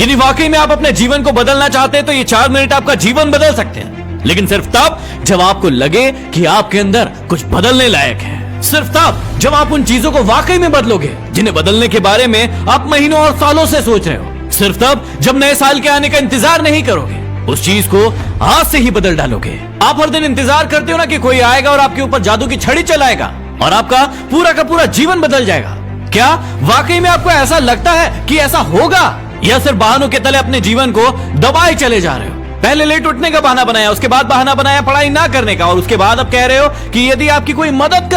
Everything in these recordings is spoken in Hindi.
यदि वाकई में आप अपने जीवन को बदलना चाहते हैं तो ये 4 मिनट आपका जीवन बदल सकते हैं, लेकिन सिर्फ तब जब आपको लगे कि आपके अंदर कुछ बदलने लायक है। सिर्फ तब जब आप उन चीजों को वाकई में बदलोगे जिन्हें बदलने के बारे में आप महीनों और सालों से सोच रहे हो। सिर्फ तब जब नए साल के आने का इंतजार नहीं करोगे, उस चीज को आज से ही बदल डालोगे। आप हर दिन इंतजार करते हो ना कि कोई आएगा और आपके ऊपर जादू की छड़ी चलाएगा और आपका पूरा का पूरा जीवन बदल जाएगा। क्या वाकई में आपको ऐसा लगता है कि ऐसा होगा, या सिर्फ बहानों के तले अपने जीवन को दबाए चले जा रहे हो? पहले लेट उठने का बहाना बनाया, उसके बाद बहाना बनाया पढ़ाई ना करने का, और उसके बाद अब कह रहे हो कि यदि आपकी कोई मदद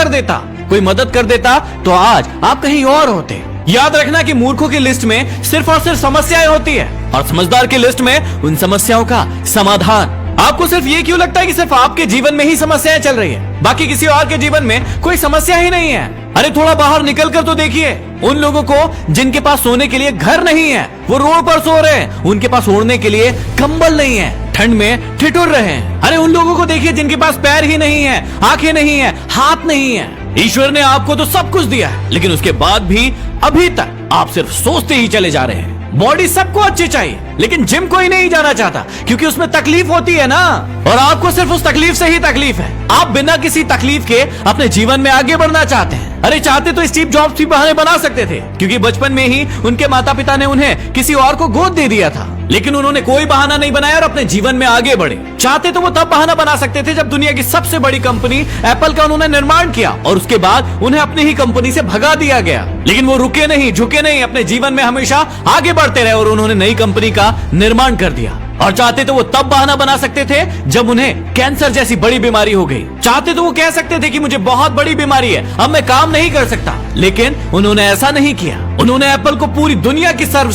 कर देता तो आज आप कहीं और होते। याद रखना कि मूर्खों की लिस्ट में सिर्फ और सिर्फ समस्याएं होती है, और समझदार की लिस्ट में उन समस्याओं का समाधान। आपको सिर्फ ये क्यों लगता है कि सिर्फ आपके जीवन में ही समस्याएं चल रही है, बाकी किसी और के जीवन में कोई समस्या ही नहीं है? अरे थोड़ा बाहर निकल कर तो देखिए उन लोगों को जिनके पास सोने के लिए घर नहीं है, वो रोड पर सो रहे हैं, उनके पास ओढ़ने के लिए कंबल नहीं है, ठंड में ठिठुर रहे हैं। अरे उन लोगों को देखिए जिनके पास पैर ही नहीं है, आंखें नहीं है, हाथ नहीं है। ईश्वर ने आपको तो सब कुछ दिया है, लेकिन उसके बाद भी अभी तक आप सिर्फ सोचते ही चले जा रहे हैं। बॉडी सबको अच्छी चाहिए, लेकिन जिम कोई नहीं जाना चाहता क्योंकि उसमें तकलीफ होती है ना, और आपको सिर्फ उस तकलीफ से ही तकलीफ है। आप बिना किसी तकलीफ के अपने जीवन में आगे बढ़ना चाहते हैं। अरे चाहते तो स्टीव जॉब्स भी बहाने बना सकते थे, क्योंकि बचपन में ही उनके माता पिता ने उन्हें किसी और को गोद दे दिया था, लेकिन उन्होंने कोई बहाना नहीं बनाया और अपने जीवन में आगे बढ़े। चाहते तो वो तब बहाना बना सकते थे जब दुनिया की सबसे बड़ी कंपनी एप्पल का उन्होंने निर्माण किया और उसके बाद उन्हें अपनी ही कंपनी से भगा दिया गया, लेकिन वो रुके नहीं, झुके नहीं, अपने जीवन में हमेशा आगे बढ़ते रहे और उन्होंने नई कंपनी का निर्माण कर दिया। और चाहते तो वो तब बहाना बना सकते थे जब उन्हें कैंसर जैसी बड़ी बीमारी हो गई। चाहते तो वो कह सकते थे कि मुझे बहुत बड़ी बीमारी है, अब मैं काम नहीं कर सकता, लेकिन उन्होंने ऐसा नहीं किया। उन्होंने एप्पल को पूरी दुनिया की सर्व